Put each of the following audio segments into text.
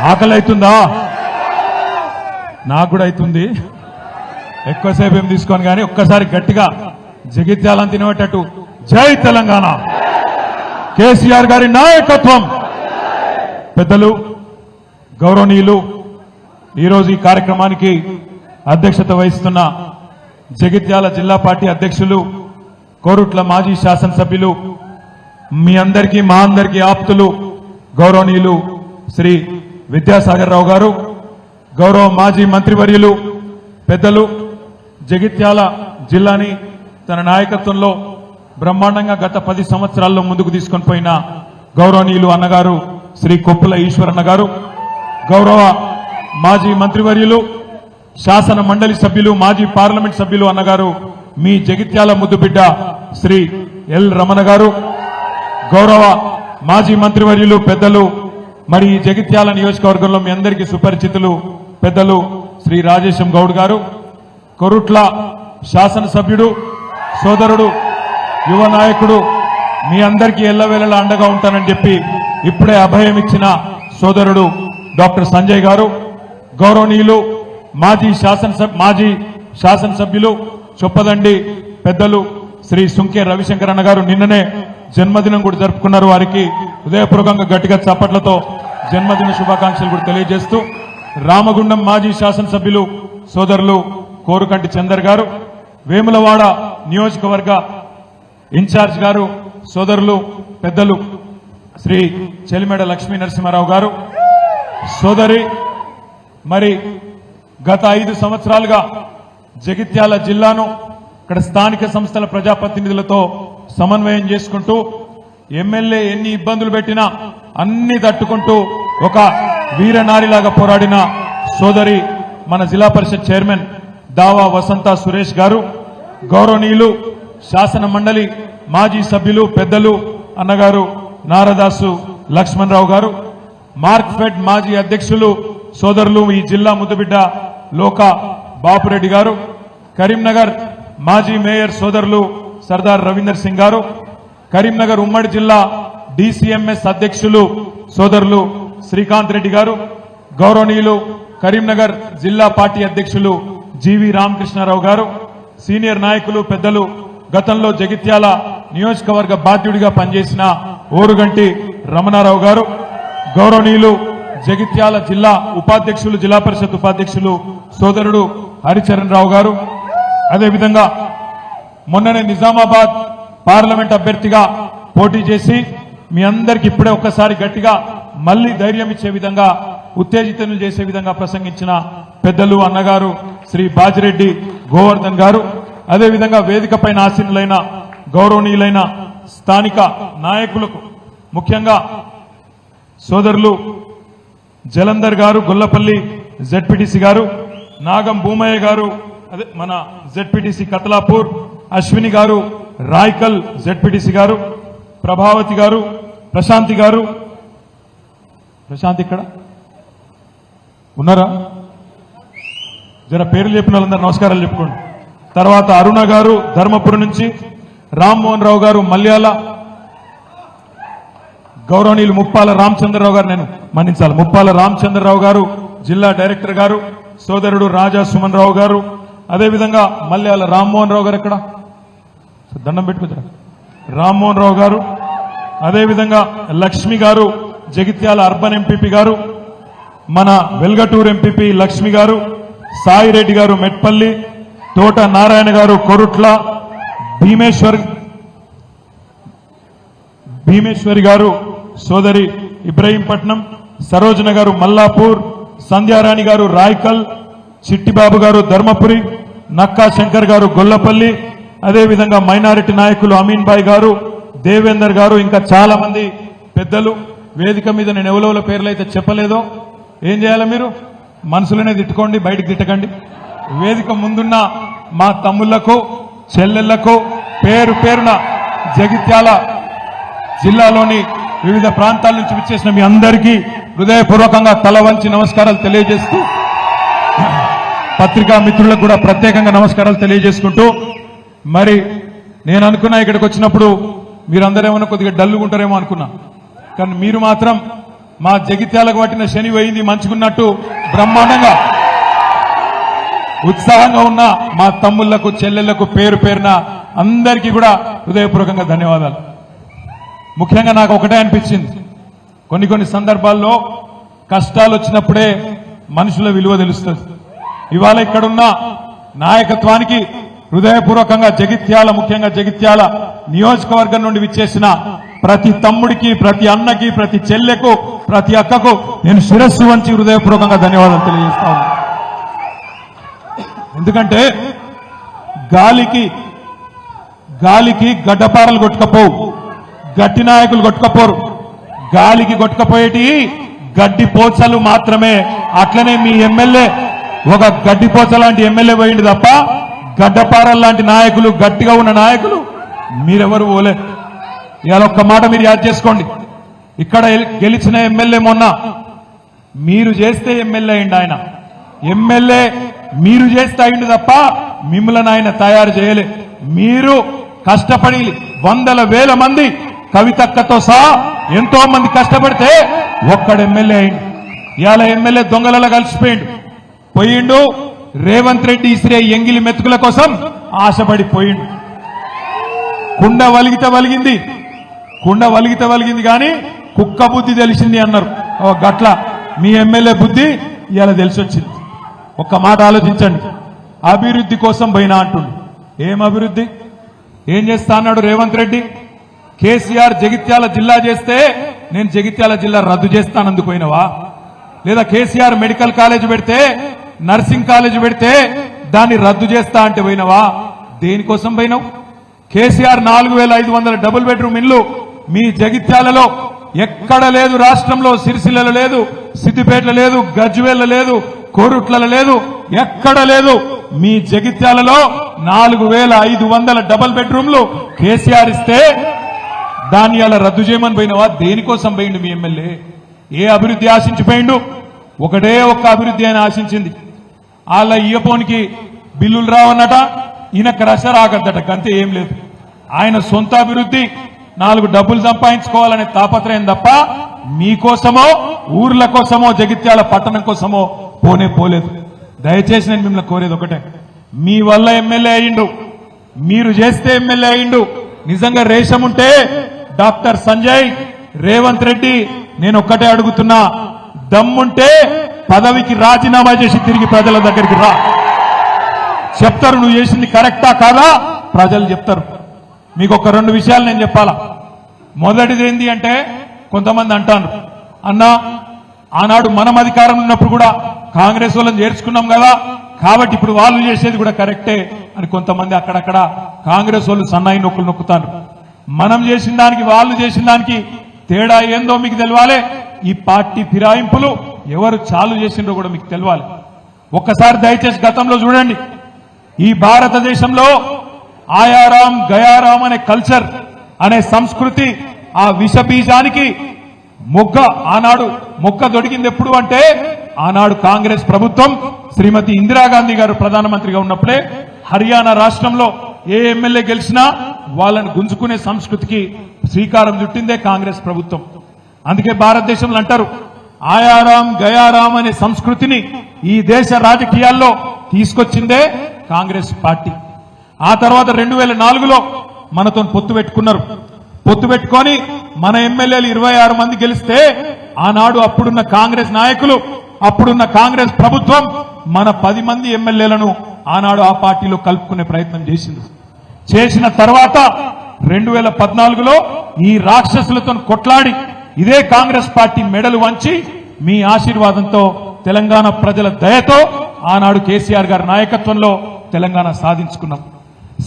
ఆకలి అవుతుందా? నాకు కూడా అవుతుంది. ఎక్కువసేపు ఏం తీసుకోను కానీ ఒక్కసారి గట్టిగా జగిత్యాలను తినేటట్టు జై తెలంగాణ, కేసీఆర్ గారి నాయకత్వం. పెద్దలు గౌరవనీయులు, ఈరోజు ఈ కార్యక్రమానికి అధ్యక్షత వహిస్తున్న జగిత్యాల జిల్లా పార్టీ అధ్యక్షులు, కోరుట్ల మాజీ శాసనసభ్యులు, మీ అందరికీ మా అందరికీ ఆప్తులు గౌరవనీయులు శ్రీ విద్యాసాగర్ రావు గారు, గౌరవ మాజీ మంత్రివర్యులు, పెద్దలు, జగిత్యాల జిల్లాని తన నాయకత్వంలో బ్రహ్మాండంగా గత 10 సంవత్సరాల్లో ముందుకు తీసుకొని పోయిన గౌరవనీయులు అన్నగారు శ్రీ కొప్పుల ఈశ్వరన్న గారు, గౌరవ మాజీ మంత్రివర్యులు, శాసన మండలి సభ్యులు, మాజీ పార్లమెంట్ సభ్యులు అన్నగారు మీ జగిత్యాల ముద్దుబిడ్డ శ్రీ ఎల్ రమణ గారు, గౌరవ మాజీ మంత్రివర్యులు, పెద్దలు, మరి ఈ జగిత్యాల నియోజకవర్గంలో మీ అందరికీ సుపరిచితులు పెద్దలు శ్రీ రాజేశం గౌడ్ గారు, కొరుట్ల శాసనసభ్యుడు, సోదరుడు, యువ నాయకుడు, మీ అందరికీ ఎల్లవేళలా అండగా ఉంటానని చెప్పి ఇప్పుడే అభయం ఇచ్చిన సోదరుడు డాక్టర్ సంజయ్ గారు, గౌరవనీయులు మాజీ శాసనసభ్యులు చొప్పదండి పెద్దలు శ్రీ సుంకే రవిశంకర్ అన్న గారు నిన్ననే జన్మదినం కూడా జరుపుకున్నారు. వారికి హృదయపూర్వకంగా గట్టిగా చప్పట్లతో జన్మదిన శుభాకాంక్షలు కూడా తెలియజేస్తూ, రామగుండం మాజీ శాసనసభ్యులు సోదరులు కోరుకంటి చందర్ గారు, వేములవాడ నియోజకవర్గ ఇన్ఛార్జ్ గారు సోదరులు పెద్దలు శ్రీ చెలిమేడ లక్ష్మీ నరసింహారావు గారు, సోదరి, మరి గత 5 సంవత్సరాలుగా జగిత్యాల జిల్లాను ఇక్కడ స్థానిక సంస్థల ప్రజాప్రతినిధులతో సమన్వయం చేసుకుంటూ ఎమ్మెల్యే ఎన్ని ఇబ్బందులు పెట్టినా అన్ని తట్టుకుంటూ ఒక వీరనారిలాగా పోరాడిన సోదరి మన జిల్లా పరిషత్ చైర్మన్ దావా వసంత సురేష్ గారు, గౌరవనీయులు శాసన మండలి మాజీ సభ్యులు పెద్దలు అన్నగారు నారదాసు లక్ష్మణరావు గారు, మార్క్ఫెడ్ మాజీ అధ్యక్షులు సోదరులు ఈ జిల్లా ముద్దుబిడ్డ లోక బాపురెడ్డి గారు, కరీంనగర్ మాజీ మేయర్ సోదరులు సర్దార్ రవీందర్ సింగ్ గారు, కరీంనగర్ ఉమ్మడి జిల్లా డిసిఎంఎస్ అధ్యక్షులు సోదరులు శ్రీకాంత్ రెడ్డి గారు, గౌరవనీయులు కరీంనగర్ జిల్లా పార్టీ అధ్యక్షులు జీవి రామకృష్ణారావు గారు, సీనియర్ నాయకులు పెద్దలు, గతంలో జగిత్యాల నియోజకవర్గ బాధ్యుడిగా పనిచేసిన ఓరుగంటి రమణారావు గారు, గౌరవనీయులు జగిత్యాల జిల్లా ఉపాధ్యక్షులు, జిల్లా పరిషత్ ఉపాధ్యక్షులు సోదరుడు హరిచరణ్ రావు గారు, అదేవిధంగా మొన్ననే నిజామాబాద్ పార్లమెంట్ అభ్యర్థిగా పోటీ చేసి మీ అందరికి ఇప్పుడే ఒక్కసారి గట్టిగా మళ్లీ ధైర్యం ఇచ్చే విధంగా, ఉత్తేజితను చేసే విధంగా ప్రసంగించిన పెద్దలు అన్నగారు శ్రీ బాజిరెడ్డి గోవర్ధన్ గారు, అదేవిధంగా వేదిక పైన ఆసీనులైన గౌరవనీయులైన స్థానిక నాయకులకు, ముఖ్యంగా సోదరులు జలంధర్ గారు, గొల్లపల్లి జెడ్పీటీసీ గారు, నాగం భూమయ్య గారు, అదే మన జెడ్పీటీసీ కతలాపూర్, అశ్విని గారు రాయ్కల్ జెడ్పీటీసీ గారు, ప్రభావతి గారు, ప్రశాంతి గారు, ప్రశాంతి ఇక్కడ ఉన్నారా? జర పేర్లు చెప్పిన వాళ్ళందరూ నమస్కారాలు చెప్పుకోండి. తర్వాత అరుణ గారు ధర్మపురం నుంచి, రామ్మోహన్ రావు గారు మల్యాల, గౌరవనీయులు ముప్పాల రామచంద్రరావు గారు, నేను మన్నించాలి, ముప్పాల రామచంద్రరావు గారు జిల్లా డైరెక్టర్ గారు, సోదరుడు రాజా సుమన్ రావు గారు, అదేవిధంగా మల్యాల రామ్మోహన్ రావు గారు, ఎక్కడ దండం పెట్టుకుంటారా, రామ్మోహన్ రావు గారు, అదేవిధంగా లక్ష్మి గారు జగిత్యాల అర్బన్ ఎంపీపీ గారు, మన వెల్గటూరు ఎంపీపీ లక్ష్మి గారు, సాయిరెడ్డి గారు మెట్పల్లి, తోట నారాయణ గారు కొరుట్ల, భీమేశ్వరి గారు సోదరి ఇబ్రహీంపట్నం, సరోజన గారు మల్లాపూర్, సంధ్యారాణి గారు రాయ్కల్, చిట్టిబాబు గారు ధర్మపురి, నక్కా శంకర్ గారు గొల్లపల్లి, అదేవిధంగా మైనారిటీ నాయకులు అమీన్ బాయ్ గారు, దేవేందర్ గారు, ఇంకా చాలా మంది పెద్దలు వేదిక మీద. నేను ఎవరెవల పేర్లు అయితే చెప్పలేదో ఏం చేయాలి, మీరు మనసులోనే తిట్టుకోండి, బయటకు తిట్టకండి. వేదిక ముందున్న మా తమ్ముళ్లకు, చెల్లెళ్లకు పేరు పేరున జగిత్యాల జిల్లాలోని వివిధ ప్రాంతాల నుంచి విచ్చేసిన మీ అందరికీ హృదయపూర్వకంగా తల వంచి నమస్కారాలు తెలియజేస్తూ, పత్రికా మిత్రులకు కూడా ప్రత్యేకంగా నమస్కారాలు తెలియజేసుకుంటూ, మరి నేను అనుకున్నా ఇక్కడికి వచ్చినప్పుడు మీరందరూ ఏమన్నా కొద్దిగా డల్లుగుంటారేమో అనుకున్నా, కానీ మీరు మాత్రం మా జగిత్యాలకు పట్టిన శని పోయింది మంచుకున్నట్టు బ్రహ్మాండంగా ఉత్సాహంగా ఉన్న మా తమ్ముళ్లకు చెల్లెళ్లకు పేరు పేరున అందరికీ కూడా హృదయపూర్వకంగా ధన్యవాదాలు. ముఖ్యంగా నాకు ఒకటే అనిపించింది, కొన్ని సందర్భాల్లో కష్టాలు వచ్చినప్పుడే మనుషుల విలువ తెలుస్తుంది. ఇవాళ ఇక్కడున్న నాయకత్వానికి హృదయపూర్వకంగా జగిత్యాల, ముఖ్యంగా జగిత్యాల నియోజకవర్గం నుండి విచ్చేసిన ప్రతి తమ్ముడికి, ప్రతి అన్నకి, ప్రతి చెల్లెకు, ప్రతి అక్కకు నేను శిరస్సు వంచి హృదయపూర్వకంగా ధన్యవాదాలు తెలియజేస్తా ఉన్నాను. ఎందుకంటే గాలికి గడ్డపారలు కొట్టుకపోవు, గట్టి నాయకులు కొట్టుకపోరు. గాలికి కొట్టుకపోయేటి గడ్డి పోచలు మాత్రమే. అట్లనే మీ ఎమ్మెల్యే ఒక గడ్డి పోచ లాంటి ఎమ్మెల్యే పోయింది తప్ప గడ్డపారల లాంటి నాయకులు, గట్టిగా ఉన్న నాయకులు మీరెవరు పోలే. ఇవాళ ఒక్క మాట మీరు యాద్ చేసుకోండి, ఇక్కడ గెలిచిన ఎమ్మెల్యే మొన్న మీరు చేస్తే ఎమ్మెల్యే అయింది. ఆయన ఎమ్మెల్యే మీరు చేస్తే అయింది తప్ప మిమ్మల్ని ఆయన తయారు చేయలే. మీరు కష్టపడి వందల వేల మంది కవితక్కతో సహా ఎంతో మంది కష్టపడితే ఒక్కడ ఎమ్మెల్యే అయింది. ఇవాళ ఎమ్మెల్యే దొంగలలో పోయిండు. రేవంత్ రెడ్డి ఇసిరే ఎంగిలి మెతుకుల కోసం ఆశపడిపోయిండు. కుండ వలిగితే వలిగింది కానీ కుక్క బుద్ధి తెలిసింది అన్నారు. గట్ల మీ ఎమ్మెల్యే బుద్ధి ఇవాళ తెలిసొచ్చింది. ఒక్క మాట ఆలోచించండి, అభివృద్ధి కోసం పోయినా అంటుండు. ఏం అభివృద్ధి, ఏం చేస్తా అన్నాడు రేవంత్ రెడ్డి? కేసీఆర్ జగిత్యాల జిల్లా చేస్తే నేను జగిత్యాల జిల్లా రద్దు చేస్తానందుకు పోయినవా? లేదా కేసీఆర్ మెడికల్ కాలేజ్ పెడితే, నర్సింగ్ కాలేజ్ పెడితే దాన్ని రద్దు చేస్తా అంటే పోయినవా? దేనికోసం పోయినావు? కేసీఆర్ 4500 డబుల్ బెడ్రూమ్ ఇల్లు మీ జగిత్యాలలో ఎక్కడ లేదు. రాష్ట్రంలో సిరిసిల్లలో లేదు, సిద్దిపేటలో లేదు, గజ్వేల్లో లేదు, కోరుట్లలో లేదు, ఎక్కడ లేదు. మీ జగిత్యాలలో 4500 డబుల్ బెడ్రూమ్లు కేసీఆర్ ఇస్తే దాన్ని అలా రద్దు చేయమని పోయినవా? దేనికోసం పోయిండు మీ ఎమ్మెల్యే? ఏ అభివృద్ధి ఆశించిపోయిండు? ఒకటే ఒక్క అభివృద్ధి ఆయన ఆశించింది. వాళ్ళ ఇయ్యపోనికి బిల్లులు రావన్నట, ఈయన క్రష రాగద్దట, అంతే, ఏం లేదు. ఆయన సొంత అభివృద్ధి 4 డబ్బులు సంపాదించుకోవాలనే తాపత్రయం తప్ప మీకోసమో, ఊర్ల కోసమో, జగిత్యాల పట్టణం కోసమో పోలేదు. దయచేసి నేను మిమ్మల్ని కోరేది ఒకటే, మీ వల్ల ఎమ్మెల్యే అయ్యిండు, మీరు చేస్తే ఎమ్మెల్యే అయ్యిండు. నిజంగా రేషం ఉంటే డాక్టర్ సంజయ్, రేవంత్ రెడ్డి, నేను ఒక్కటే అడుగుతున్నా, దమ్ముంటే పదవికి రాజీనామా చేసి తిరిగి ప్రజల దగ్గరికి రా. చెప్తారు నువ్వు చేసింది కరెక్టా కాదా, ప్రజలు చెప్తారు. మీకు ఒక 2 విషయాలు నేను చెప్పాలా. మొదటిది ఏంటి అంటే, కొంతమంది అంటాను, అన్నా ఆనాడు మనం అధికారం ఉన్నప్పుడు కూడా కాంగ్రెస్ వాళ్ళని చేర్చుకున్నాం కదా, కాబట్టి ఇప్పుడు వాళ్ళు చేసేది కూడా కరెక్టే అని కొంతమంది అక్కడక్కడ కాంగ్రెస్ వాళ్ళు సన్నాయి నొక్కులు నొక్కుతారు. మనం చేసిన దానికి, వాళ్ళు చేసిన దానికి తేడా ఏందో మీకు తెలవాలి. ఈ పార్టీ ఫిరాయింపులు ఎవరు చాలు చేసిండ్రో కూడా మీకు తెలవాలి. ఒక్కసారి దయచేసి గతంలో చూడండి. ఈ భారతదేశంలో ఆయారాం గయారాం అనే కల్చర్, అనే సంస్కృతి, ఆ విష బీజానికి ఆనాడు మొక్క దొడికింది ఎప్పుడు అంటే, ఆనాడు కాంగ్రెస్ ప్రభుత్వం శ్రీమతి ఇందిరాగాంధీ గారు ప్రధానమంత్రిగా ఉన్నప్పుడే హర్యానా రాష్ట్రంలో ఏ ఎమ్మెల్యే గెలిచినా వాళ్ళని గుంజుకునే సంస్కృతికి శ్రీకారం చుట్టిందే కాంగ్రెస్ ప్రభుత్వం. అందుకే భారతదేశంలో అంటారు, ఆయారాం గయారాం అనే సంస్కృతిని ఈ దేశ రాజకీయాల్లో తీసుకొచ్చిందే కాంగ్రెస్ పార్టీ. ఆ తర్వాత 2004లో మనతో పొత్తు పెట్టుకున్నారు. పొత్తు పెట్టుకొని మన ఎమ్మెల్యేలు 26 మంది గెలిస్తే, ఆనాడు అప్పుడున్న కాంగ్రెస్ నాయకులు, అప్పుడున్న కాంగ్రెస్ ప్రభుత్వం మన 10 మంది ఎమ్మెల్యేలను ఆనాడు ఆ పార్టీలో కలుపుకునే ప్రయత్నం చేసింది. చేసిన తర్వాత 2014లో ఈ రాక్షసులతో కొట్లాడి ఇదే కాంగ్రెస్ పార్టీ మెడలు వంచి మీ ఆశీర్వాదంతో, తెలంగాణ ప్రజల దయతో ఆనాడు కేసీఆర్ గారి నాయకత్వంలో తెలంగాణ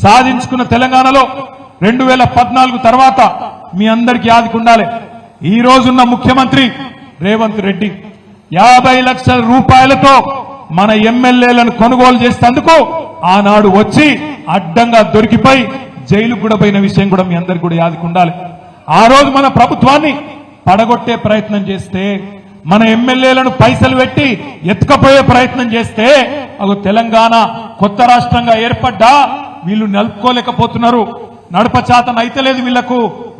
సాధించుకున్న తెలంగాణలో 2014 తర్వాత మీ అందరికీ ఆదుకుండాలి. ఈ రోజున్న ముఖ్యమంత్రి రేవంత్ రెడ్డి 50 లక్షల రూపాయలతో మన ఎమ్మెల్యేలను కొనుగోలు చేసేందుకు ఆనాడు వచ్చి అడ్డంగా దొరికిపోయి జైలుకు కూడా పోయిన విషయం కూడా మీ అందరికీ కూడా యాదుకుండాలి. ఆ రోజు మన ప్రభుత్వాన్ని పడగొట్టే ప్రయత్నం చేస్తే, మన ఎమ్మెల్యేలను పైసలు పెట్టి ఎత్తుకపోయే ప్రయత్నం చేస్తే, తెలంగాణ కొత్త రాష్ట్రంగా ఏర్పడ్డా వీళ్ళు నలుపుకోలేకపోతున్నారు. నడపచాతన అయితే లేదు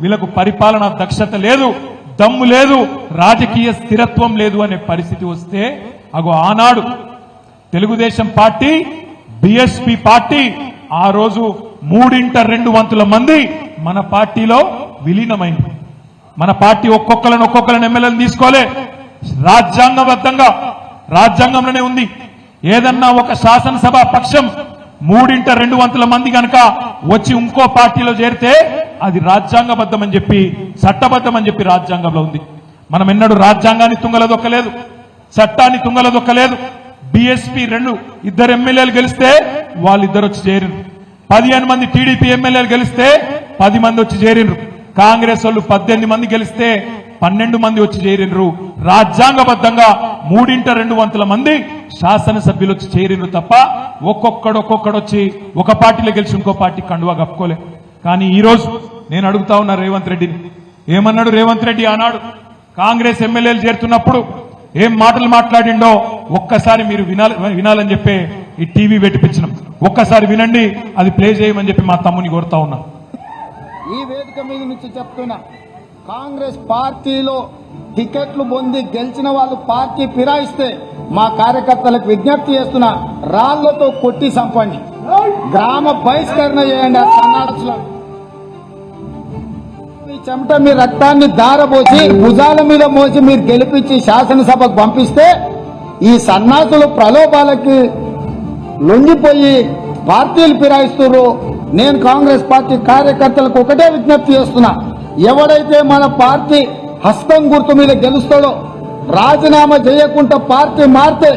వీళ్లకు పరిపాలన దక్షత లేదు, దమ్ము లేదు, రాజకీయ స్థిరత్వం లేదు అనే పరిస్థితి వస్తే అగో ఆనాడు తెలుగుదేశం పార్టీ బీఎస్పీ పార్టీ ఆ రోజు 3/2 మంది మన పార్టీలో విలీనమైంది. మన పార్టీ ఒక్కొక్కరిని ఎమ్మెల్యేలు తీసుకోలే. రాజ్యాంగబద్ధంగా రాజ్యాంగంలోనే ఉంది. ఏదన్నా ఒక శాసనసభ పక్షం 3/2 మంది కనుక వచ్చి ఇంకో పార్టీలో చేరితే అది రాజ్యాంగబద్ధమని చెప్పి, చట్టబద్ధమని చెప్పి రాజ్యాంగంలో ఉంది. మనం ఎన్నడూ రాజ్యాంగాన్ని తుంగలదొక్కలేదు, చట్టాన్ని తుంగలదొక్కలేదు. బీఎస్పీ 2 ఎమ్మెల్యేలు గెలిస్తే వాళ్ళిద్దరు వచ్చి చేరినరు. 15 మంది టీడీపీ ఎమ్మెల్యేలు గెలిస్తే 10 మంది వచ్చి చేరినరు. కాంగ్రెస్ వాళ్ళు 18 మంది గెలిస్తే 12 మంది వచ్చి చేరినరు. రాజ్యాంగబద్ధంగా 3/2 మంది శాసనసభ్యులు వచ్చి చేరినరు తప్ప ఒక్కొక్కడు వచ్చి ఒక పార్టీలో గెలిచి ఇంకో పార్టీ కండువా కప్పుకోలే. కానీ ఈ రోజు నేను అడుగుతా ఉన్నా రేవంత్ రెడ్డిని, ఏమన్నాడు రేవంత్ రెడ్డి ఆనాడు కాంగ్రెస్ ఎమ్మెల్యేలు చేరుతున్నప్పుడు ఏం మాటలు మాట్లాడిండో ఒక్కసారి మీరు వినాలని చెప్పి ఈ టీవీ పెట్టిపించినాం. ఒక్కసారి వినండి, అది ప్లే చేయమని చెప్పి మా తమ్ముని కోరుతా ఉన్నా. ఈ వేదిక మీద నుంచి చెప్తున్నా, కాంగ్రెస్ పార్టీలో టికెట్లు పొంది గెలిచిన వాళ్ళు పార్టీ ఫిరాయిస్తే మా కార్యకర్తలకు విజ్ఞప్తి చేస్తున్నా, రాళ్లతో కొట్టి చంపండి, గ్రామ బహిష్కరణ చేయండి. ఆ సన్నాసులు మీ చెమట మీ రక్తాన్ని దారబోసి భుజాల మీద మోసి మీరు గెలిపించి శాసనసభకు పంపిస్తే ఈ సన్నాసులు ప్రలోభాలకి లొంగిపోయి పార్టీలు ఫిరాయిస్తున్నారు. నేను కాంగ్రెస్ పార్టీ కార్యకర్తలకు ఒకటే విజ్ఞప్తి చేస్తున్నా, ఎవడైతే మన పార్టీ హస్తం గుర్తు మీద గెలుస్తాడో రాజీనామా చేయకుండా పార్టీ మారితే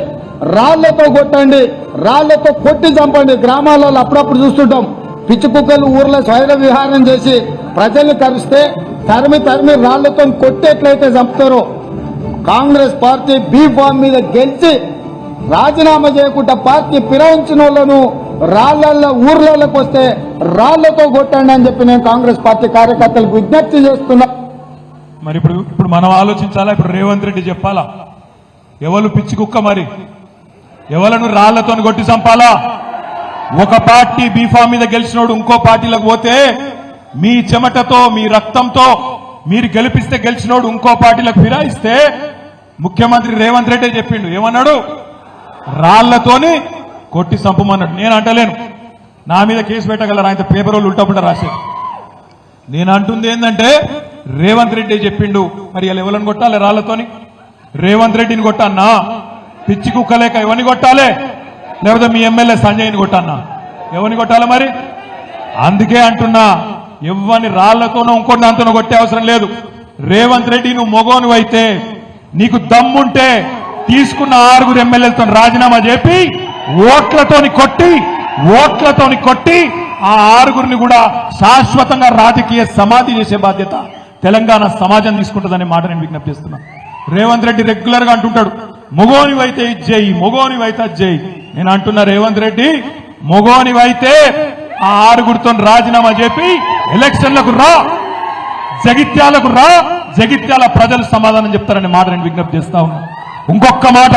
రాళ్లతో కొట్టండి, రాళ్లతో కొట్టి చంపండి. గ్రామాలలో అప్పుడప్పుడు చూస్తుంటాం, పిచ్చి కుక్కలు ఊర్లో స్వైర విహారం చేసి ప్రజల్ని కరిస్తే తరిమి రాళ్లతో కొట్టేట్లయితే చంపుతారో, కాంగ్రెస్ పార్టీ బీ ఫామ్ మీద గెలిచి రాజీనామా చేయకుండా పార్టీ ఫిరాయించిన వాళ్ళను రాళ్లల్లో ఊర్లలోకి వస్తే రాళ్లతో కొట్టండి అని చెప్పి నేను కాంగ్రెస్ పార్టీ కార్యకర్తలకు విజ్ఞప్తి చేస్తున్నా. మరి ఇప్పుడు మనం ఆలోచించాలా? ఇప్పుడు రేవంత్ రెడ్డి చెప్పాలా ఎవరు పిచ్చి కుక్క, మరి ఎవలను రాళ్లతో కొట్టి చంపాలా? ఒక పార్టీ బీఫామ్ మీద గెలిచినోడు ఇంకో పార్టీలకు పోతే మీ చెమటతో మీ రక్తంతో మీరు గెలిపిస్తే గెలిచినోడు ఇంకో పార్టీలకు ఫిరాయిస్తే ముఖ్యమంత్రి రేవంత్ రెడ్డి చెప్పిండు, ఏమన్నాడు? రాళ్లతోని కొట్టి చంపమన్నాడు. నేను అంటలేను, నా మీద కేసు పెట్టగలరు, ఆయన పేపర్ వాళ్ళు ఉల్టా రాసేది. నేను అంటుంది ఏంటంటే రేవంత్ రెడ్డి చెప్పిండు, మరి ఇలా ఎవరిని కొట్టాలి? రాళ్లతోని రేవంత్ రెడ్డిని కొట్టన్నా? పిచ్చి కుక్కలేక ఎవరిని కొట్టాలి? లేకపోతే మీ ఎమ్మెల్యే సంజయ్ని కొట్టన్నా? ఎవరిని కొట్టాలి మరి? అందుకే అంటున్నా, ఎవరిని రాళ్లతోనో ఇంకోటి దాంతోనో కొట్టే అవసరం లేదు. రేవంత్ రెడ్డి నువ్వు మొగోను అయితే, నీకు దమ్ముంటే తీసుకున్న 6 ఎమ్మెల్యేలతో రాజీనామా చేపి ఓట్లతోని కొట్టి ఆ 6 కూడా శాశ్వతంగా రాజకీయ సమాధి చేసే బాధ్యత తెలంగాణ సమాజం తీసుకుంటుందనే మాట నేను విజ్ఞప్తి చేస్తున్నా. రేవంత్ రెడ్డి రెగ్యులర్ గా అంటుంటాడు, మొగోనివైతే ఇది చేయి, మొగోనివైతే అది చేయి. నేను అంటున్నా, రేవంత్ రెడ్డి మొగోనివైతే ఆ 6 రాజీనామా చేపి ఎలక్షన్లకు రా, జగిత్యాలకు రా, జగిత్యాల ప్రజలు సమాధానం చెప్తారనే మాట నేను విజ్ఞప్తి చేస్తా ఉన్నా. ఇంకొక మాట,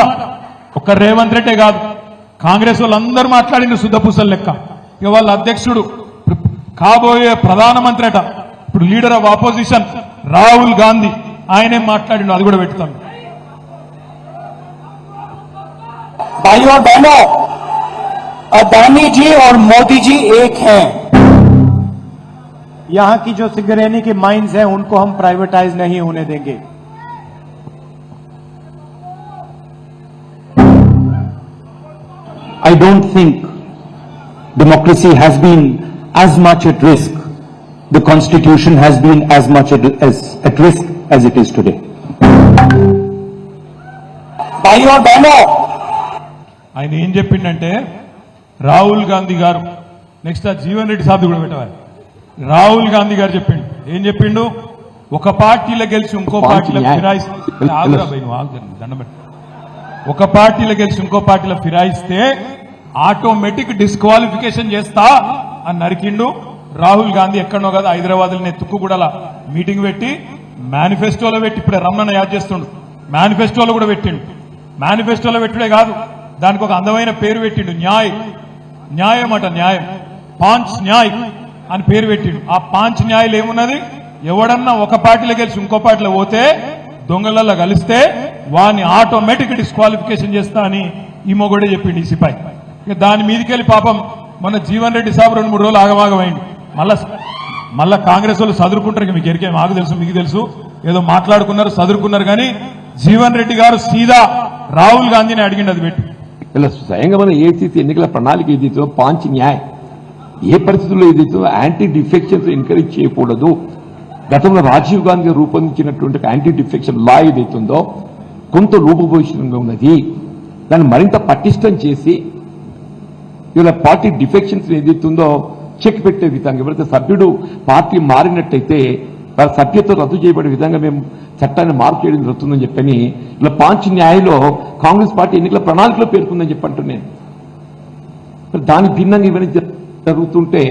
ఒక్క రేవంత్ రెడ్డే కాదు, కాంగ్రెస్ వాళ్ళందరూ మాట్లాడింది శుద్ధపూసల లెక్క. ఇక వాళ్ళ అధ్యక్షుడు కాబోయే ప్రధానమంత్రి అట, ఇప్పుడు leader of opposition Rahul Gandhi, ఆయనే మాట్లాడిండు, అది కూడా పెడతాను. भाइयों और बहनों, अदानी जी और मोदी जी एक हैं। यहां की जो सिंगरेनी की माइंस हैं उनको हम प्राइवेटाइज नहीं होने देंगे। I don't think democracy has been as much at risk, the constitution has been as much at risk as it is today. भाइयों और बहनों, ఆయన ఏం చెప్పిండంటే, రాహుల్ గాంధీ గారు, నెక్స్ట్ ఆ జీవన్ రెడ్డి సాబ్ కూడా పెట్టవాలి. రాహుల్ గాంధీ గారు చెప్పిండు, ఏం చెప్పిండు? ఒక పార్టీలో గెలిచి ఇంకో పార్టీలో ఫిరాయిస్తే, ఒక పార్టీలో గెలిచి ఇంకో పార్టీలో ఫిరాయిస్తే ఆటోమేటిక్ డిస్క్వాలిఫికేషన్ చేస్తా అని నరికిండు. రాహుల్ గాంధీ ఎక్కడనో కదా హైదరాబాద్ తుక్కు కూడా మీటింగ్ పెట్టి మేనిఫెస్టోలో పెట్టి, ఇప్పుడే రమణ యాద్ చేస్తుండు, మేనిఫెస్టోలో కూడా పెట్టిండు. మేనిఫెస్టోలో పెట్టుడే కాదు, దానికి ఒక అందమైన పేరు పెట్టిండు, న్యాయం అట, న్యాయం, పాంచ్ న్యాయ్ అని పేరు పెట్టిండు. ఆ పాంచ్ న్యాయలు ఏమున్నది? ఎవడన్నా ఒక పార్టీలో గెలిచి ఇంకో పార్టీలో పోతే దొంగలల్లో కలిస్తే వాని ఆటోమేటిక్ డిస్క్వాలిఫికేషన్ చేస్తా అని ఈ మొగడే చెప్పిండు ఈ సిపాయి. ఇక దాని మీదకెళ్ళి పాపం మన జీవన్ రెడ్డి సాబ్ 2-3 రోజులు ఆగమాగమైంది. మళ్ళా కాంగ్రెస్ వాళ్ళు చదువుకుంటారు. మీకు ఎరికే మాకు తెలుసు, మీకు తెలుసు, ఏదో మాట్లాడుకున్నారు, చదువుకున్నారు. కానీ జీవన్ రెడ్డి గారు సీదా రాహుల్ గాంధీని అడిగిండు అది పెట్టి. ఇలా స్వయంగా మన ఏసీసీ ఎన్నికల ప్రణాళిక ఏదైతే పాంచ్ న్యాయ్ ఏ పరిస్థితుల్లో ఏదైతే యాంటీ డిఫెక్షన్స్ ఎంకరేజ్ చేయకూడదు, గతంలో రాజీవ్ గాంధీ రూపొందించినటువంటి యాంటీ డిఫెక్షన్ లా ఏదైతుందో కొంత రూపభూషణంగా ఉన్నది. దాన్ని మరింత పటిష్టం చేసి ఇలా పార్టీ డిఫెక్షన్స్ ఏదైతుందో చెక్ పెట్టే విధంగా, ఎవరైతే సభ్యుడు పార్టీ మారినట్టయితే వారి సభ్యత్వం రద్దు చేయబడే విధంగా మేము చట్టాన్ని మార్పు చేయడం జరుగుతుందని చెప్పని ఇలా పాంచ్ న్యాయలో కాంగ్రెస్ పార్టీ ఎన్నికల ప్రణాళికలో పేర్కొందని చెప్పంటున్నాను. దానికి భిన్నంగా ఇవన్నీ జరుగుతుంటే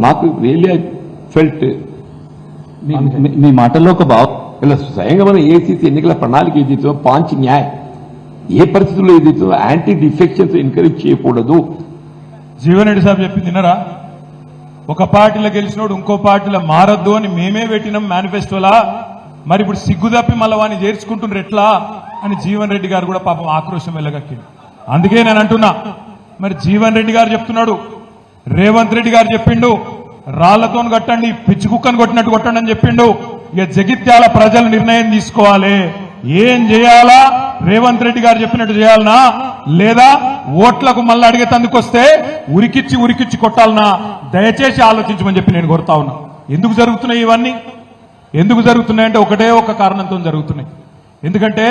నాకు రియల్లీ ఫెల్ట్ మీ మాటల్లో ఒక భావం ఇలా స్వయంగా మన ఏసీసీ ఎన్నికల ప్రణాళిక ఏదైతే పాంచ్ న్యాయ్ ఏ పరిస్థితుల్లో ఏదైతే యాంటీ డిఫెక్షన్స్ ఎంకరేజ్ చేయకూడదు. జీవన్ రెడ్డి సాబ్ చెప్పింది తిన్నరా? ఒక పార్టీలో గెలిచినోడు ఇంకో పార్టీలో మారద్దు అని మేమే పెట్టినాం మేనిఫెస్టోలా. మరి ఇప్పుడు సిగ్గు తప్పి మళ్ళీ వాడిని చేర్చుకుంటున్నారు ఎట్లా అని జీవన్ రెడ్డి గారు కూడా పాపం ఆక్రోశం వెళ్ళగక్కింది. అందుకే నేను అంటున్నా, మరి జీవన్ రెడ్డి గారు చెప్తున్నాడు, రేవంత్ రెడ్డి గారు చెప్పిండు రాళ్లతో కొట్టండి, పిచ్చి కుక్కను కొట్టినట్టు కొట్టండి అని చెప్పిండు. ఇక జగిత్యాల ప్రజలు నిర్ణయం తీసుకోవాలి. ఏం చేయాలా? రేవంత్ రెడ్డి గారు చెప్పినట్టు చేయాలనా, లేదా ఓట్లకు మళ్ళీ అడిగేతందుకు వస్తే ఉరికిచ్చి కొట్టాలనా? దయచేసి ఆలోచించమని చెప్పి నేను కోరుతా ఉన్నా. ఎందుకు జరుగుతున్నాయి ఇవన్నీ? ఎందుకు జరుగుతున్నాయంటే ఒకటే ఒక కారణంతో జరుగుతున్నాయి. ఎందుకంటే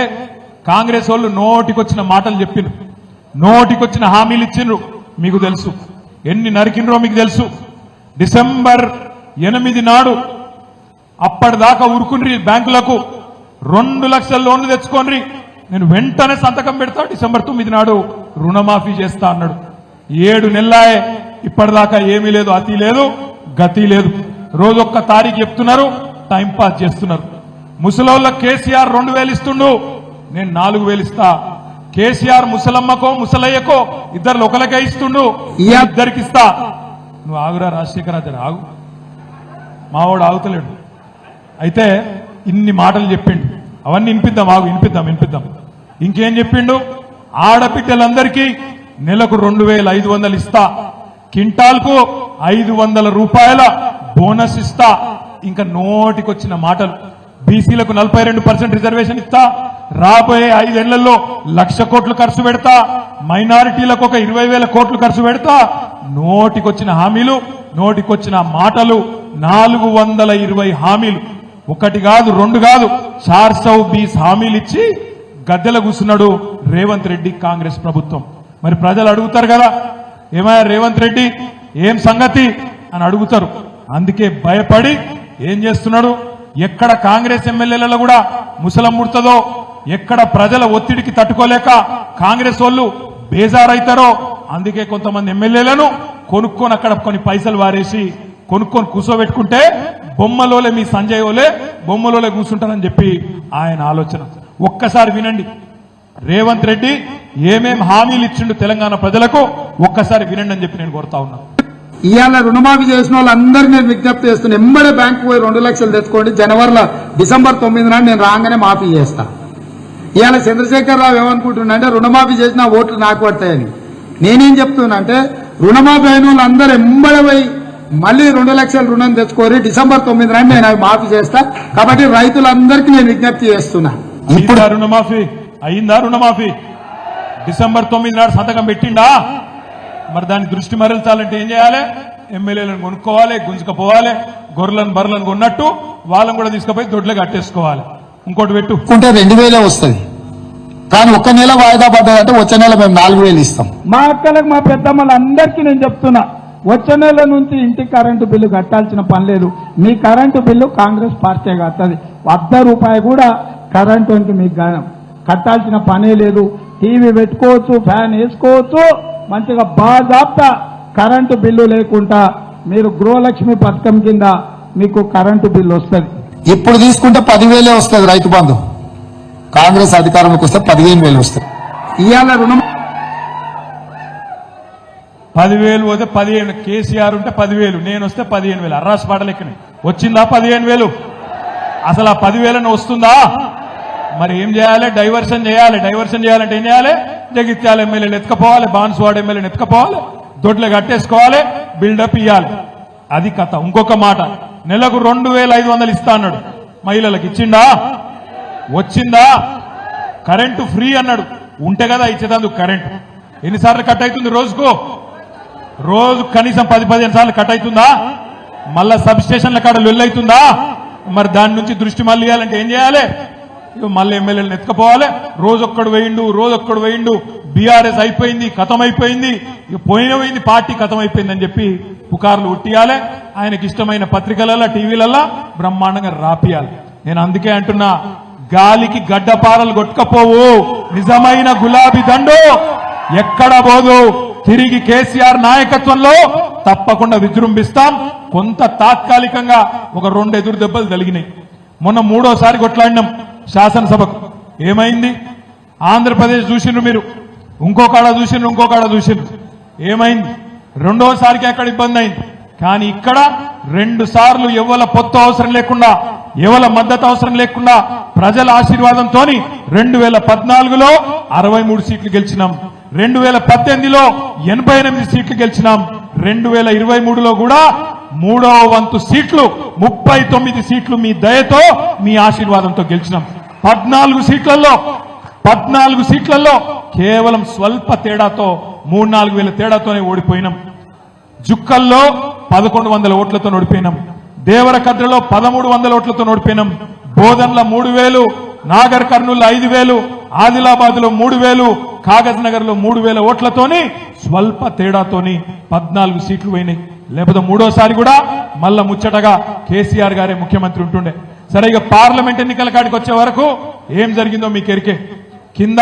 కాంగ్రెస్ వాళ్ళు నోటికొచ్చిన మాటలు చెప్పిండ్రు, నోటికొచ్చిన హామీలు ఇచ్చిండ్రు. మీకు తెలుసు ఎన్ని నరికిండ్రో మీకు తెలుసు. డిసెంబర్ 8 నాడు అప్పటిదాకా ఉరుకుండ్రి బ్యాంకులకు 2 లక్షల లోన్లు తెచ్చుకోండి, నేను వెంటనే సంతకం పెడతా, డిసెంబర్ 9 నాడు రుణమాఫీ చేస్తా అన్నాడు. 7 నెలలాయే ఇప్పటిదాకా ఏమీ లేదు, అతి లేదు, గతి లేదు. రోజొక్క తారీఖు చెప్తున్నారు, టైంపాస్ చేస్తున్నారు. ముసలోళ్ళ కేసీఆర్ 2000 ఇస్తుండు, నేను 4000 ఇస్తా. కేసీఆర్ ముసలమ్మకో ముసలయ్యకో ఇద్దరు ఒకరికే ఇస్తుండు, ఇద్దరికి ఇస్తా. నువ్వు ఆగురా రాజశేఖర్, అతను ఆగు, మావాడు ఆగుతలేడు. అయితే ఇన్ని మాటలు చెప్పిండు, అవన్నీ వినిపిద్దాం, ఆగు, వినిపిద్దాం. ఇంకేం చెప్పిండు? ఆడపిట్టలందరికీ నెలకు 2500 ఇస్తా, కింటాల్కు 500 రూపాయల బోనస్ ఇస్తా. ఇంకా నోటికొచ్చిన మాటలు. బీసీలకు 42% రిజర్వేషన్ ఇస్తా, రాబోయే 5 ఏళ్లలో 1,00,000 కోట్లు ఖర్చు పెడతా, మైనారిటీలకు ఒక 20,000 కోట్లు ఖర్చు పెడతా. నోటికొచ్చిన హామీలు, నోటికొచ్చిన మాటలు 420 హామీలు. ఒకటి కాదు, 2 కాదు, 420 హామీలు ఇచ్చి గద్దెల కూర్చున్నాడు రేవంత్ రెడ్డి కాంగ్రెస్ ప్రభుత్వం. మరి ప్రజలు అడుగుతారు కదా, ఏమయ్యా రేవంత్ రెడ్డి ఏం సంగతి అని అడుగుతారు. అందుకే భయపడి ఏం చేస్తున్నాడు? ఎక్కడ కాంగ్రెస్ ఎమ్మెల్యేలలో కూడా ముసలం ముడుతుందో, ఎక్కడ ప్రజల ఒత్తిడికి తట్టుకోలేక కాంగ్రెస్ వాళ్ళు బేజారైతారో, అందుకే కొంతమంది ఎమ్మెల్యేలను కొనుక్కొని అక్కడ కొన్ని పైసలు వారేసి కొనుక్కొని కూర్చోబెట్టుకుంటే బొమ్మలోలే మీ సంజయ్ ఓలే బొమ్మలోలే కూర్చుంటారని చెప్పి ఆయన ఆలోచన. ఒక్కసారి వినండి, రేవంత్ రెడ్డి ఏమేం హామీలు ఇచ్చిండు తెలంగాణ ప్రజలకు, ఒక్కసారి వినండి అని చెప్పి నేను కోరుతా ఉన్నా. ఇవాళ రుణమాఫీ చేసిన వాళ్ళందరినీ నేను విజ్ఞప్తి చేస్తున్నా, ఎంబడే బ్యాంకు పోయి 2 లక్షలు తెచ్చుకోండి. డిసెంబర్ 9 నాడు నేను రాగానే మాఫీ చేస్తా. ఇవాళ చంద్రశేఖరరావు ఏమనుకుంటున్నా అంటే రుణమాఫీ చేసిన ఓట్లు నాకు పడతాయని. నేనేం చెప్తున్నా అంటే రుణమాఫీ అయిన వాళ్ళందరూ ఎంబడే పోయి మళ్ళీ 2 లక్షల రుణం తెచ్చుకోరి, డిసెంబర్ 9 నాడు నేను అవి మాఫీ చేస్తా. కాబట్టి రైతులందరికీ నేను విజ్ఞప్తి చేస్తున్నా. ఇప్పుడు రుణమాఫీ అయిందా? రుణమాఫీ డిసెంబర్ 9 నాడు సంతకం పెట్టిండా? మరి దాని దృష్టి మరల్చాలంటే ఏం చేయాలి? ఎమ్మెల్యేలను కొనుక్కోవాలి, గుంజుకపోవాలి, గొర్రెలను బర్రెలను కొన్నట్టు వాళ్ళని కూడా తీసుకుపోయి దొడ్లే కట్టేసుకోవాలి. ఇంకోటి పెట్టుకుంటే 2000 వస్తుంది, కానీ 1 నెల వాయిదా పడ్డదంటే వచ్చే నెల మేము 4000 ఇస్తాం. మా అక్కలకు మా పెద్దమ్మలందరికీ నేను చెప్తున్నా, వచ్చే నెల నుంచి ఇంటికి కరెంటు బిల్లు కట్టాల్సిన పని లేదు. మీ కరెంటు బిల్లు కాంగ్రెస్ పార్టీ కట్టది. 100 రూపాయలు కూడా కరెంటు మీకు కట్టాల్సిన పనే లేదు. టీవీ పెట్టుకోవచ్చు, ఫ్యాన్ వేసుకోవచ్చు, మంచిగా బాజాప్తా కరెంటు బిల్లు లేకుండా మీరు గృహలక్ష్మి పథకం కింద మీకు కరెంటు బిల్లు వస్తుంది. ఇప్పుడు తీసుకుంటే 10,000 వస్తుంది రైతు బంధు. కాంగ్రెస్ అధికారంలోకి వస్తే 15,000 వస్తుంది. ఇవాళ రుణం 10,000 పోతే 15 కేసీఆర్ ఉంటే 10,000 నేను వస్తే 15,000 అర్రాస్ పాటలెక్కని వచ్చిందా 15,000 అసలు ఆ 10,000 వస్తుందా మరి ఏం చేయాలి డైవర్షన్ చేయాలంటే ఏం చేయాలి జగిత్యాల ఎమ్మెల్యేలు ఎత్తుకపోవాలి బాన్సువాడ ఎమ్మెల్యేని ఎత్తుకపోవాలి దొడ్లు కట్టేసుకోవాలి బిల్డప్ ఇవ్వాలి అది కథ ఇంకొక మాట నెలకు 2,500 ఇస్తా అన్నాడు మహిళలకు ఇచ్చిండా వచ్చిందా కరెంటు ఫ్రీ అన్నాడు ఉంటే కదా ఇచ్చేదందుకు కరెంటు ఎన్నిసార్లు కట్ అవుతుంది రోజు కనీసం 10-15 సార్లు కట్ అవుతుందా మళ్ళా సబ్ స్టేషన్ల కాడ లొల్లైతుందా మరి దాని నుంచి దృష్టి మళ్ళీ ఇవ్వాలంటే ఏం చేయాలి మళ్ళీ ఎమ్మెల్యేలను ఎత్తుకపోవాలి రోజొక్కడు వేయిండు బీఆర్ఎస్ అయిపోయింది కథమైపోయింది పోయినపోయింది పార్టీ కథమైపోయింది అని చెప్పి పుకార్లు ఉట్టియాలి ఆయనకి ఇష్టమైన పత్రికలలో టీవీలలో బ్రహ్మాండంగా రాపియాలి నేను అందుకే అంటున్నా గాలికి గడ్డపారలు కొట్టుకపోవు నిజమైన గులాబీ దండు ఎక్కడ పోదు తిరిగి కేసీఆర్ నాయకత్వంలో తప్పకుండా విజృంభిస్తాం కొంత తాత్కాలికంగా ఒక 2 ఎదురు దెబ్బలు తగిలినాయి మొన్న 3వ కొట్లాడినాం శాసనసభకు ఏమైంది ఆంధ్రప్రదేశ్ చూసిండ్రు మీరు ఇంకోకాడ చూసిండ్రు ఏమైంది 2వసారికి అక్కడ ఇబ్బంది అయింది కానీ ఇక్కడ 2 సార్లు ఎవల పొత్తు అవసరం లేకుండా ఎవల మద్దతు అవసరం లేకుండా ప్రజల ఆశీర్వాదంతో 2014లో 63 సీట్లు గెలిచినాం 2018లో 88 సీట్లు గెలిచినాం 2023లో కూడా 3వ వంతు సీట్లు 39 సీట్లు మీ దయతో మీ ఆశీర్వాదంతో గెలిచినాం 14 సీట్లలో కేవలం స్వల్ప తేడాతో 3-4 వేల తేడాతోనే ఓడిపోయినాం జుక్కల్లో 1,100 ఓట్లతో ఓడిపోయినాం దేవరకద్రలో 1,300 ఓట్లతో ఓడిపోయినాం బోధన్ల 3,000 నాగర్ కర్నూలు 5,000 ఆదిలాబాద్ లో 3,000 కాగజ్ నగర్ లో 3,000 ఓట్లతోని స్వల్ప తేడాతోని 14 సీట్లు పోయినాయి లేకపోతే 3వసారి కూడా మళ్ళా ముచ్చటగా కేసీఆర్ గారే ముఖ్యమంత్రి ఉంటుండే సరే ఇక పార్లమెంట్ ఎన్నికల కాడికి వచ్చే వరకు ఏం జరిగిందో మీకు ఎరికే కింద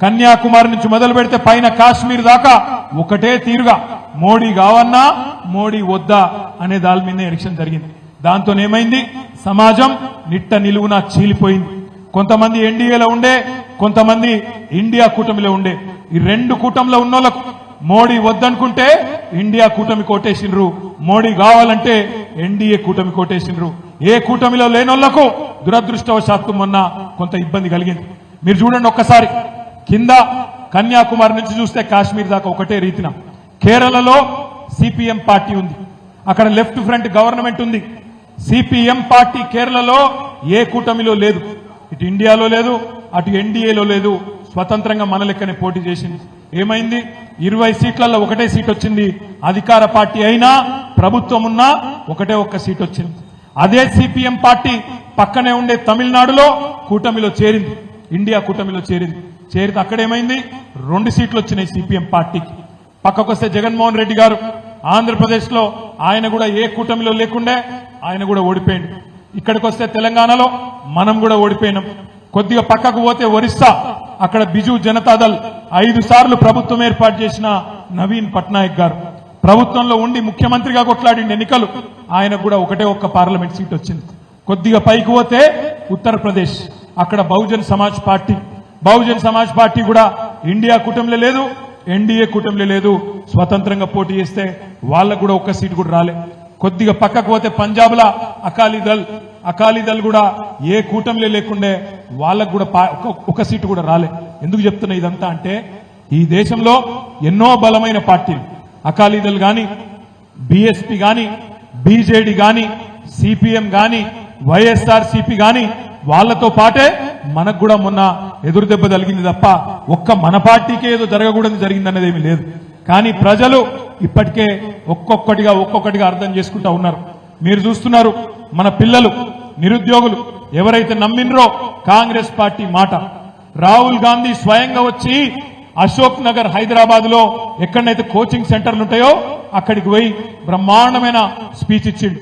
కన్యాకుమారి నుంచి మొదలు పెడితే పైన కాశ్మీర్ దాకా ఒకటే తీరుగా మోడీ కావన్నా మోడీ వద్దా అనే దాని మీద ఎలక్షన్ జరిగింది దాంతో ఏమైంది సమాజం నిట్ట నిలువున చీలిపోయింది కొంతమంది ఎన్డీఏలో ఉండే కొంతమంది ఇండియా కూటమిలో ఉండే ఈ 2 కూటమిలో ఉన్నోళ్లకు మోడీ వద్దనుకుంటే ఇండియా కూటమి కోటేసిండ్రు మోడీ కావాలంటే ఎన్డీఏ కూటమి కోటేసిండ్రు ఏ కూటమిలో లేనోళ్లకు దురదృష్టవశాత్తు మొన్న కొంత ఇబ్బంది కలిగింది మీరు చూడండి ఒక్కసారి కింద కన్యాకుమారి నుంచి చూస్తే కాశ్మీర్ దాకా ఒకటే రీతిన కేరళలో సిపిఎం పార్టీ ఉంది అక్కడ లెఫ్ట్ ఫ్రంట్ గవర్నమెంట్ ఉంది సిపిఎం పార్టీ కేరళలో ఏ కూటమిలో లేదు ఇటు ఇండియాలో లేదు అటు ఎన్డీఏలో లేదు స్వతంత్రంగా మన లెక్కనే పోటీ చేసింది ఏమైంది 20 సీట్లలో ఒకటే సీట్ వచ్చింది అధికార పార్టీ అయినా ప్రభుత్వం ఉన్నా ఒకటే ఒక్క సీట్ వచ్చింది అదే సిపిఎం పార్టీ పక్కనే ఉండే తమిళనాడులో కూటమిలో చేరింది ఇండియా కూటమిలో చేరితే అక్కడేమైంది 2 సీట్లు వచ్చినాయి సిపిఎం పార్టీకి పక్కకొస్తే జగన్మోహన్ రెడ్డి గారు ఆంధ్రప్రదేశ్ లో ఆయన కూడా ఏ కూటమిలో లేకుండే ఆయన కూడా ఓడిపోయింది ఇక్కడికి వస్తే తెలంగాణలో మనం కూడా ఓడిపోయినాం కొద్దిగా పక్కకు పోతే ఒరిస్సా అక్కడ బిజు జనతాదళ్ 5 సార్లు ప్రభుత్వం ఏర్పాటు చేసిన నవీన్ పట్నాయక్ గారు ప్రభుత్వంలో ఉండి ముఖ్యమంత్రిగా కొట్లాడిన ఎన్నికలు ఆయన కూడా ఒకటే ఒక్క పార్లమెంట్ సీట్ వచ్చింది కొద్దిగా పైకి పోతే ఉత్తరప్రదేశ్ అక్కడ బహుజన్ సమాజ్ పార్టీ కూడా ఇండియా కూటమిలో లేదు ఎన్డీఏ కూటమిలో లేదు స్వతంత్రంగా పోటీ చేస్తే వాళ్ళకు కూడా ఒక్క సీటు కూడా రాలే కొద్దిగా పక్కకు పోతే పంజాబ్ లా అకాలీదళ్ కూడా ఏ కూటమిలో లేకుండే వాళ్ళకు కూడా ఒక సీటు కూడా రాలే ఎందుకు చెప్తున్నా ఇదంతా అంటే ఈ దేశంలో ఎన్నో బలమైన పార్టీలు అకాలీదళ్ గాని బీఎస్పీ గాని బీజేడీ గాని సిపిఎం గాని వైఎస్ఆర్సీపీ గాని వాళ్లతో పాటే మనకు కూడా మొన్న ఎదురు దెబ్బ తగిలింది తప్ప ఒక్క మన పార్టీకే ఏదో జరగకూడదు జరిగిందనేది ఏమీ లేదు కానీ ప్రజలు ఇప్పటికే ఒక్కొక్కటిగా అర్థం చేసుకుంటా ఉన్నారు మీరు చూస్తున్నారు మన పిల్లలు నిరుద్యోగులు ఎవరైతే నమ్మినరో కాంగ్రెస్ పార్టీ మాట రాహుల్ గాంధీ స్వయంగా వచ్చి అశోక్ నగర్ హైదరాబాద్ లో ఎక్కడైతే కోచింగ్ సెంటర్లు ఉంటాయో అక్కడికి పోయి బ్రహ్మాండమైన స్పీచ్ ఇచ్చిండు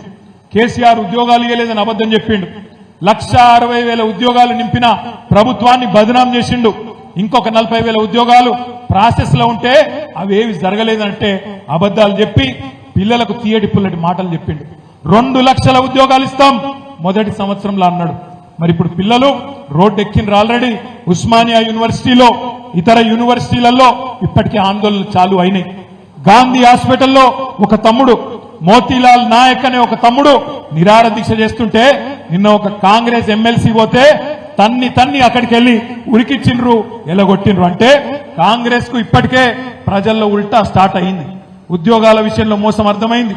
కేసీఆర్ ఉద్యోగాలు ఇవ్వలేదని అబద్ధం చెప్పిండు 1,60,000 ఉద్యోగాలు నింపిన ప్రభుత్వాన్ని బదనాం చేసిండు ఇంకొక 40,000 ఉద్యోగాలు ప్రాసెస్ లో ఉంటే అవేవి జరగలేదంటే అబద్ధాలు చెప్పి పిల్లలకు తీయటి పుల్లటి మాటలు చెప్పిండు 2 లక్షల ఉద్యోగాలు ఇస్తాం మొదటి సంవత్సరంలో అన్నాడు మరి ఇప్పుడు పిల్లలు రోడ్డు ఎక్కిండ్రు ఆల్రెడీ ఉస్మానియా యూనివర్సిటీలో ఇతర యూనివర్సిటీలలో ఇప్పటికే ఆందోళనలు చాలు అయినాయి గాంధీ హాస్పిటల్లో ఒక తమ్ముడు మోతీలాల్ నాయక్ అనే ఒక తమ్ముడు నిరాహార దీక్ష చేస్తుంటే నిన్న ఒక కాంగ్రెస్ ఎమ్మెల్సీ పోతే తన్ని అక్కడికి వెళ్లి ఉరికిచ్చిండ్రు ఎలగొట్టిండ్రు. అంటే కాంగ్రెస్ కు ఇప్పటికే ప్రజల్లో ఉల్టా స్టార్ట్ అయింది. ఉద్యోగాల విషయంలో మోసం అర్థమైంది,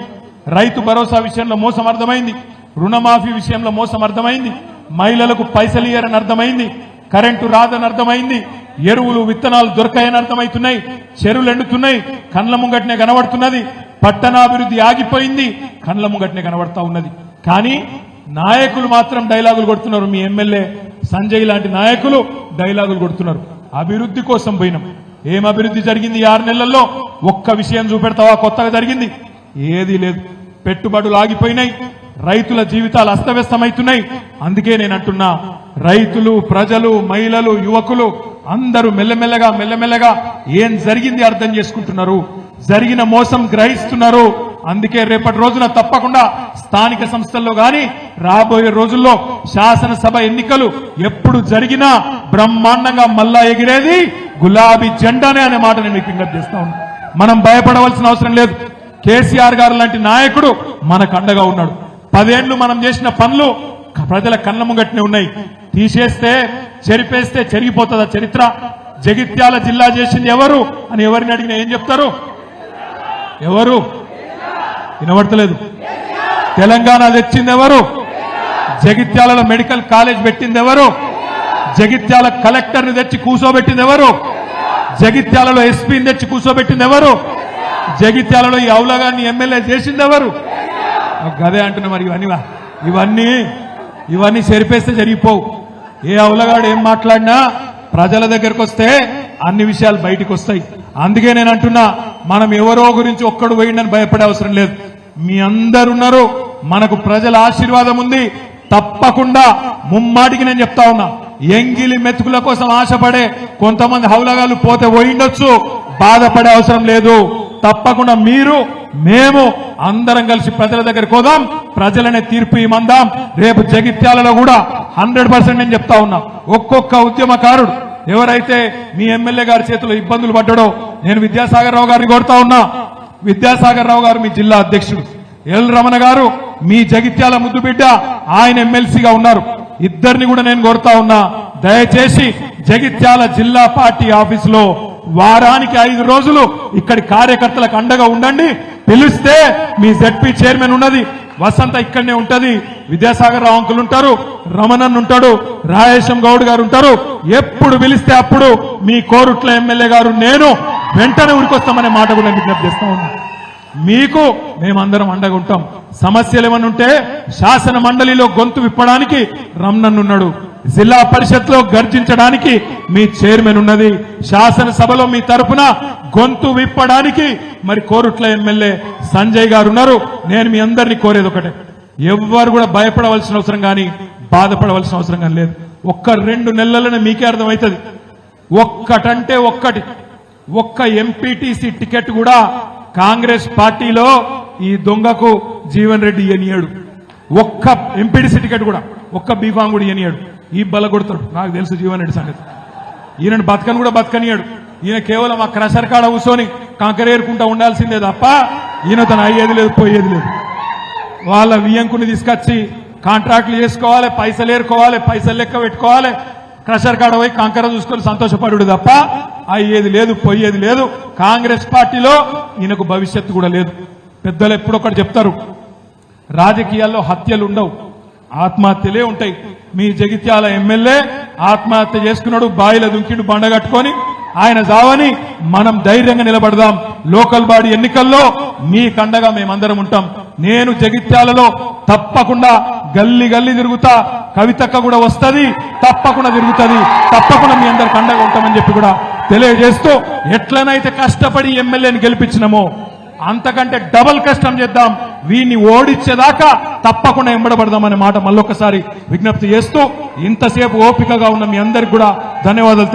రైతు భరోసా విషయంలో మోసం అర్థమైంది, రుణమాఫీ విషయంలో మోసం అర్థమైంది, మహిళలకు పైసలు ఇయ్యరని అర్థమైంది, కరెంటు రాదని అర్థమైంది, ఎరువులు విత్తనాలు దొరకాయని అర్థమవుతున్నాయి, చెరువులు ఎండుతున్నాయి, కండ్ల ముంగట్నే కనబడుతున్నది, పట్టణాభివృద్ధి ఆగిపోయింది, కండ్ల ముంగట్నే కనబడతా ఉన్నది. కానీ నాయకులు మాత్రం డైలాగులు కొడుతున్నారు. మీ ఎమ్మెల్యే సంజయ్ లాంటి నాయకులు డైలాగులు కొడుతున్నారు. అభివృద్ధి కోసం పోయినాం. ఏం అభివృద్ధి జరిగింది 6 నెలల్లో? ఒక్క విషయం చూపెడతావా కొత్తగా జరిగింది? ఏదీ లేదు. పెట్టుబడులు ఆగిపోయినాయి, రైతుల జీవితాలు అస్తవ్యస్తమవుతున్నాయి. అందుకే నేను అంటున్నా, రైతులు, ప్రజలు, మహిళలు, యువకులు అందరూ మెల్లమెల్లగా ఏం జరిగింది అర్థం చేసుకుంటున్నారు, జరిగిన మోసం గ్రహిస్తున్నారు. అందుకే రేపటి రోజున తప్పకుండా స్థానిక సంస్థల్లో గాని రాబోయే రోజుల్లో శాసనసభ ఎన్నికలు ఎప్పుడు జరిగినా బ్రహ్మాండంగా మల్లా ఎగిరేది గులాబీ జెండానే అనే మాట నేను మీకు విజ్ఞప్తి చేస్తా ఉన్నా. మనం భయపడవలసిన అవసరం లేదు. కేసీఆర్ గారు లాంటి నాయకుడు మనకు అండగా ఉన్నాడు. 10 ఏళ్లు మనం చేసిన పనులు ప్రజల కళ్ళ ముంగట్నే ఉన్నాయి. తీసేస్తే, చెరిపేస్తే చెరిగిపోతుందా చరిత్ర? జగిత్యాల జిల్లా చేసింది ఎవరు అని ఎవరిని అడిగినా ఏం చెప్తారు? ఎవరు? వినబడతలేదు. తెలంగాణ తెచ్చింది ఎవరు? జగిత్యాలలో మెడికల్ కాలేజ్ పెట్టింది ఎవరు? జగిత్యాల కలెక్టర్ని తెచ్చి కూర్చోబెట్టింది ఎవరు? జగిత్యాలలో ఎస్పీని తెచ్చి కూర్చోబెట్టింది ఎవరు? జగిత్యాలలో ఈ ఔలగాన్ని ఎమ్మెల్యే చేసింది ఎవరు? గదే అంటున్నా. మరి ఇవన్నీ చెరిపేస్తే జరిగిపోవు. ఏ ఔలగాడు ఏం మాట్లాడినా ప్రజల దగ్గరకు వస్తే అన్ని విషయాలు బయటికి వస్తాయి. అందుకే నేను అంటున్నా, మనం ఎవరో గురించి ఒక్కడు పోయిండని భయపడే అవసరం లేదు. మీ అందరున్నారు, మనకు ప్రజల ఆశీర్వాదం ఉంది. తప్పకుండా ముమ్మాటికి నేను చెప్తా ఉన్నా, ఎంగిలి మెతుకుల కోసం ఆశపడే కొంతమంది హౌలగాళ్ళు పోతే పోయిండొచ్చు, బాధపడే అవసరం లేదు. తప్పకుండా మీరు, మేము అందరం కలిసి ప్రజల దగ్గరికి పోదాం, ప్రజలనే తీర్పు ఇమ్మందాం. రేపు జగిత్యాలలో కూడా 100% నేను చెప్తా ఉన్నా, ఒక్కొక్క ఉద్యమకారుడు ఎవరైతే మీ ఎమ్మెల్యే గారి చేతిలో ఇబ్బందులు పడ్డాడో, నేను విద్యాసాగర్ రావు గారిని కోరుతా ఉన్నా. విద్యాసాగర్ రావు గారు మీ జిల్లా అధ్యక్షుడు, ఎల్ రమణ గారు మీ జగిత్యాల ముద్దు బిడ్డ, ఆయన ఎమ్మెల్సీగా ఉన్నారు. ఇద్దరిని కూడా నేను కోరుతా ఉన్నా, దయచేసి జగిత్యాల జిల్లా పార్టీ ఆఫీసులో వారానికి 5 రోజులు ఇక్కడి కార్యకర్తలకు అండగా ఉండండి. పిలిస్తే మీ జెడ్పీ చైర్మన్ ఉన్నది, వసంత ఇక్కడనే ఉంటది, విద్యాసాగర్ రావు అంకులు ఉంటారు, రమణన్ ఉంటాడు, రాయేశం గౌడ్ గారు ఉంటారు. ఎప్పుడు పిలిస్తే అప్పుడు మీ కోరుట్ల ఎమ్మెల్యే గారు నేను వెంటనే ఉరికొస్తామనే మాట కూడా విజ్ఞప్తి చేస్తా ఉన్నా. మీకు మేమందరం అండగా ఉంటాం. సమస్యలు ఏమన్నా ఉంటే శాసన మండలిలో గొంతు విప్పడానికి రమణన్ ఉన్నాడు, జిల్లా పరిషత్ లో గర్జించడానికి మీ చైర్మన్ ఉన్నది, శాసనసభలో మీ తరపున గొంతు విప్పడానికి మరి కోరుట్ల ఎమ్మెల్యే సంజయ్ గారు ఉన్నారు. నేను మీ అందరినీ కోరేది ఒకటే, ఎవ్వరు కూడా భయపడవలసిన అవసరం కానీ బాధపడవలసిన అవసరం కానీ లేదు. 1-2 నెలలనే మీకే అర్థమవుతుంది. ఒక్కటంటే ఒక్క ఎంపీటీసీ టికెట్ కూడా కాంగ్రెస్ పార్టీలో ఈ దొంగకు జీవన్ రెడ్డి ఇయ్యనియాడు. ఒక్క ఎంపీటీసీ టికెట్ కూడా, ఒక్క బీఫామ్ కూడా ఇయ్యనియాడు. ఈ బల కొడతాడు, నాకు తెలుసు జీవన్ రెడ్డి సంగతి. ఈయనను బతకని కూడా బతకనియాడు. ఈయన కేవలం ఆ క్రషర్ కాడ కూర్చొని కంకరేరుకుంటా ఉండాల్సిందే తప్ప ఈయన తను అయ్యేది లేదు, పోయేది లేదు. వాళ్ళ వియ్యంకుని తీసుకొచ్చి కాంట్రాక్ట్లు చేసుకోవాలి, పైసలు ఏరుకోవాలి, పైసలు లెక్క పెట్టుకోవాలి, క్రషర్ కాడ పోయి కంకర చూసుకొని సంతోషపడు తప్ప అయ్యేది లేదు, పోయేది లేదు. కాంగ్రెస్ పార్టీలో ఈయనకు భవిష్యత్తు కూడా లేదు. పెద్దలు ఎప్పుడొక్కటి చెప్తారు, రాజకీయాల్లో హత్యలు ఉండవు, ఆత్మహత్యలే ఉంటాయి. మీ జగిత్యాల ఎమ్మెల్యే ఆత్మహత్య చేసుకున్నాడు, బాయిల దుంకిండు బండగట్టుకొని. ఆయన జావని మనం ధైర్యంగా నిలబడదాం. లోకల్ బాడీ ఎన్నికల్లో మీ కండగా మేమందరం ఉంటాం. నేను జగిత్యాలలో తప్పకుండా గల్లీ తిరుగుతా, కవితక్క కూడా వస్తుంది, తప్పకుండా తిరుగుతుంది, తప్పకుండా మీ అందరికి అండగా ఉంటామని చెప్పి కూడా తెలియజేస్తూ, ఎట్లనైతే కష్టపడి ఎమ్మెల్యేని గెలిపించినామో అంతకంటే డబల్ కష్టం చేద్దాం, వీడిని ఓడించేదాకా తప్పకుండా ఎంబడబడదామనే మాట మళ్ళొకసారి విజ్ఞప్తి చేస్తూ, ఇంతసేపు ఓపికగా ఉన్న మీ అందరికి కూడా ధన్యవాదాలు.